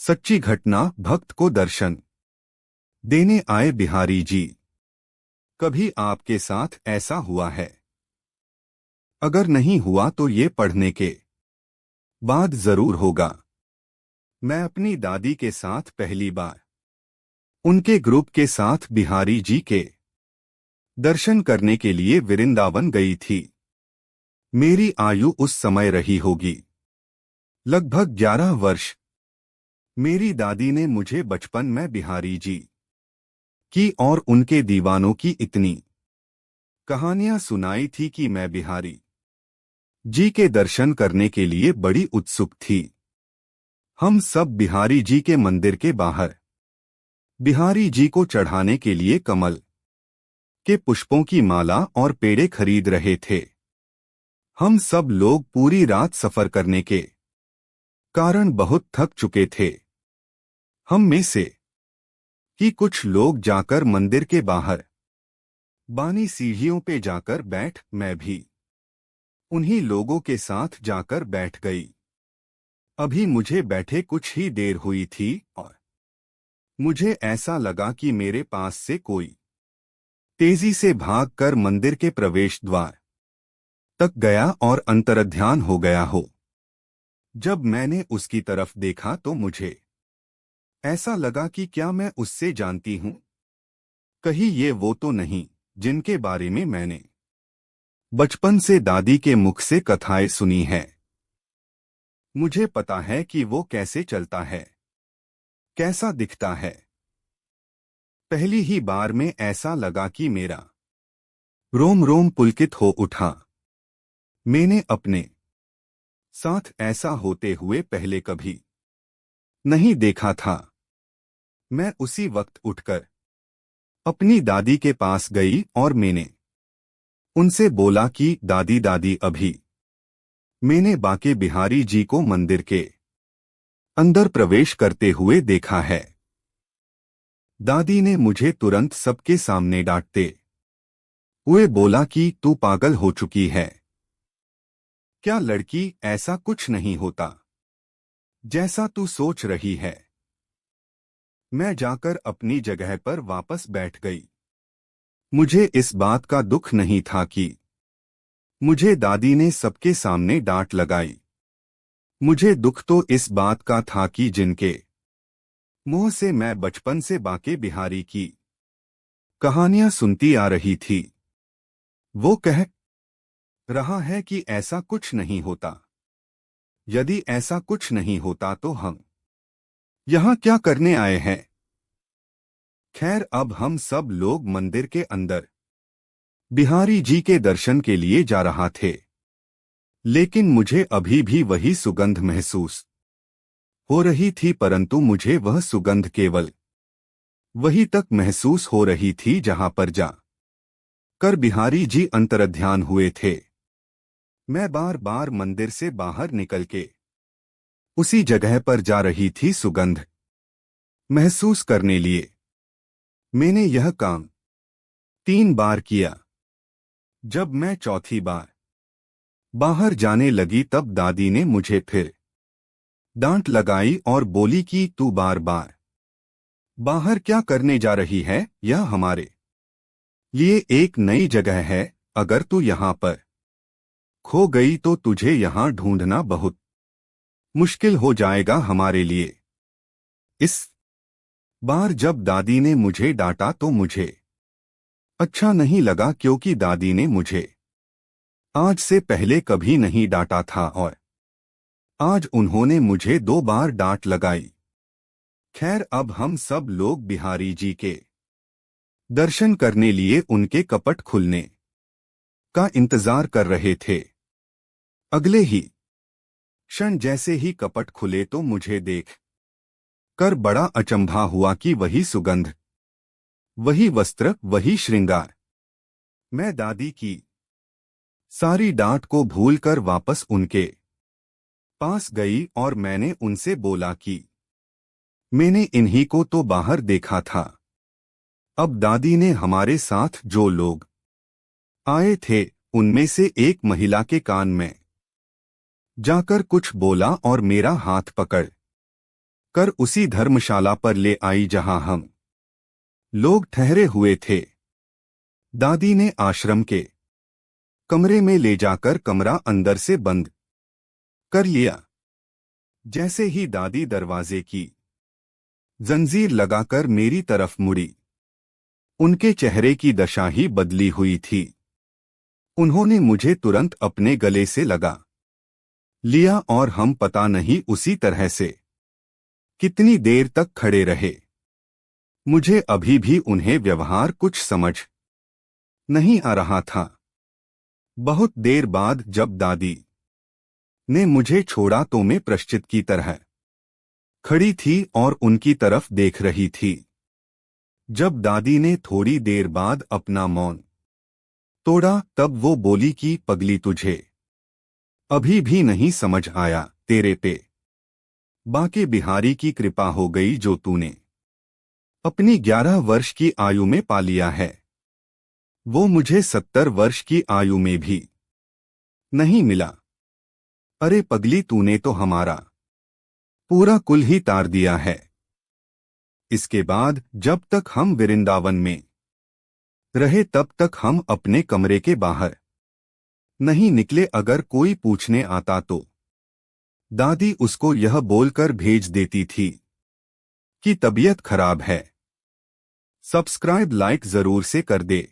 सच्ची घटना भक्त को दर्शन देने आए बिहारी जी। कभी आपके साथ ऐसा हुआ है? अगर नहीं हुआ तो ये पढ़ने के बाद जरूर होगा। मैं अपनी दादी के साथ पहली बार उनके ग्रुप के साथ बिहारी जी के दर्शन करने के लिए वृंदावन गई थी। मेरी आयु उस समय रही होगी लगभग 11 वर्ष। मेरी दादी ने मुझे बचपन में बिहारी जी की और उनके दीवानों की इतनी कहानियां सुनाई थी कि मैं बिहारी जी के दर्शन करने के लिए बड़ी उत्सुक थी। हम सब बिहारी जी के मंदिर के बाहर बिहारी जी को चढ़ाने के लिए कमल के पुष्पों की माला और पेड़े खरीद रहे थे। हम सब लोग पूरी रात सफर करने के कारण बहुत थक चुके थे। हम में से ही कुछ लोग जाकर मंदिर के बाहर बानी सीढ़ियों पे जाकर मैं भी उन्हीं लोगों के साथ जाकर बैठ गई। अभी मुझे बैठे कुछ ही देर हुई थी और मुझे ऐसा लगा कि मेरे पास से कोई तेजी से भागकर मंदिर के प्रवेश द्वार तक गया और अंतर्ध्यान हो गया हो। जब मैंने उसकी तरफ देखा तो मुझे ऐसा लगा कि क्या मैं उससे जानती हूं? कहीं ये वो तो नहीं जिनके बारे में मैंने बचपन से दादी के मुख से कथाएं सुनी है। मुझे पता है कि वो कैसे चलता है, कैसा दिखता है। पहली ही बार में ऐसा लगा कि मेरा रोम रोम पुलकित हो उठा। मैंने अपने साथ ऐसा होते हुए पहले कभी नहीं देखा था। मैं उसी वक्त उठकर अपनी दादी के पास गई और मैंने उनसे बोला कि दादी दादी अभी मैंने बाके बिहारी जी को मंदिर के अंदर प्रवेश करते हुए देखा है। दादी ने मुझे तुरंत सबके सामने डांटते हुए बोला कि तू पागल हो चुकी है क्या लड़की, ऐसा कुछ नहीं होता जैसा तू सोच रही है। मैं जाकर अपनी जगह पर वापस बैठ गई। मुझे इस बात का दुख नहीं था कि मुझे दादी ने सबके सामने डांट लगाई। मुझे दुख तो इस बात का था कि जिनके मुंह से मैं बचपन से बाके बिहारी की कहानियां सुनती आ रही थी, वो कह रहा है कि ऐसा कुछ नहीं होता। यदि ऐसा कुछ नहीं होता तो हम यहां क्या करने आए हैं? खैर, अब हम सब लोग मंदिर के अंदर बिहारी जी के दर्शन के लिए जा रहा थे, लेकिन मुझे अभी भी वही सुगंध महसूस हो रही थी, परंतु मुझे वह सुगंध केवल वही तक महसूस हो रही थी जहां पर जा कर बिहारी जी अंतर्ध्यान हुए थे। मैं बार बार मंदिर से बाहर निकल के उसी जगह पर जा रही थी सुगंध महसूस करने लिए। मैंने यह काम 3 बार किया। जब मैं चौथी बार बाहर जाने लगी तब दादी ने मुझे फिर डांट लगाई और बोली कि तू बार बार बाहर क्या करने जा रही है? यह हमारे लिए एक नई जगह है। अगर तू यहाँ पर खो गई तो तुझे यहाँ ढूंढना बहुत मुश्किल हो जाएगा हमारे लिए। इस बार जब दादी ने मुझे डांटा तो मुझे अच्छा नहीं लगा, क्योंकि दादी ने मुझे आज से पहले कभी नहीं डांटा था और आज उन्होंने मुझे 2 बार डांट लगाई। खैर, अब हम सब लोग बिहारी जी के दर्शन करने लिए उनके कपट खुलने का इंतजार कर रहे थे। अगले ही क्षण जैसे ही कपट खुले तो मुझे देख कर बड़ा अचंभा हुआ कि वही सुगंध, वही वस्त्र, वही श्रृंगार। मैं दादी की सारी डांट को भूलकर वापस उनके पास गई और मैंने उनसे बोला कि मैंने इन्हीं को तो बाहर देखा था। अब दादी ने हमारे साथ जो लोग आए थे उनमें से एक महिला के कान में जाकर कुछ बोला और मेरा हाथ पकड़ कर उसी धर्मशाला पर ले आई जहां हम लोग ठहरे हुए थे। दादी ने आश्रम के कमरे में ले जाकर कमरा अंदर से बंद कर लिया। जैसे ही दादी दरवाजे की जंजीर लगाकर मेरी तरफ मुड़ी, उनके चेहरे की दशा ही बदली हुई थी। उन्होंने मुझे तुरंत अपने गले से लगा लिया और हम पता नहीं उसी तरह से कितनी देर तक खड़े रहे। मुझे अभी भी उन्हें व्यवहार कुछ समझ नहीं आ रहा था। बहुत देर बाद जब दादी ने मुझे छोड़ा तो मैं प्रायश्चित की तरह खड़ी थी और उनकी तरफ देख रही थी। जब दादी ने थोड़ी देर बाद अपना मौन तोड़ा तब वो बोली कि पगली, तुझे अभी भी नहीं समझ आया? तेरे पे बांके बिहारी की कृपा हो गई जो तूने अपनी 11 वर्ष की आयु में पा लिया है। वो मुझे 70 वर्ष की आयु में भी नहीं मिला। अरे पगली, तूने तो हमारा पूरा कुल ही तार दिया है। इसके बाद जब तक हम वृंदावन में रहे तब तक हम अपने कमरे के बाहर नहीं निकले। अगर कोई पूछने आता तो दादी उसको यह बोलकर भेज देती थी कि तबीयत खराब है। सब्सक्राइब लाइक जरूर से कर दे।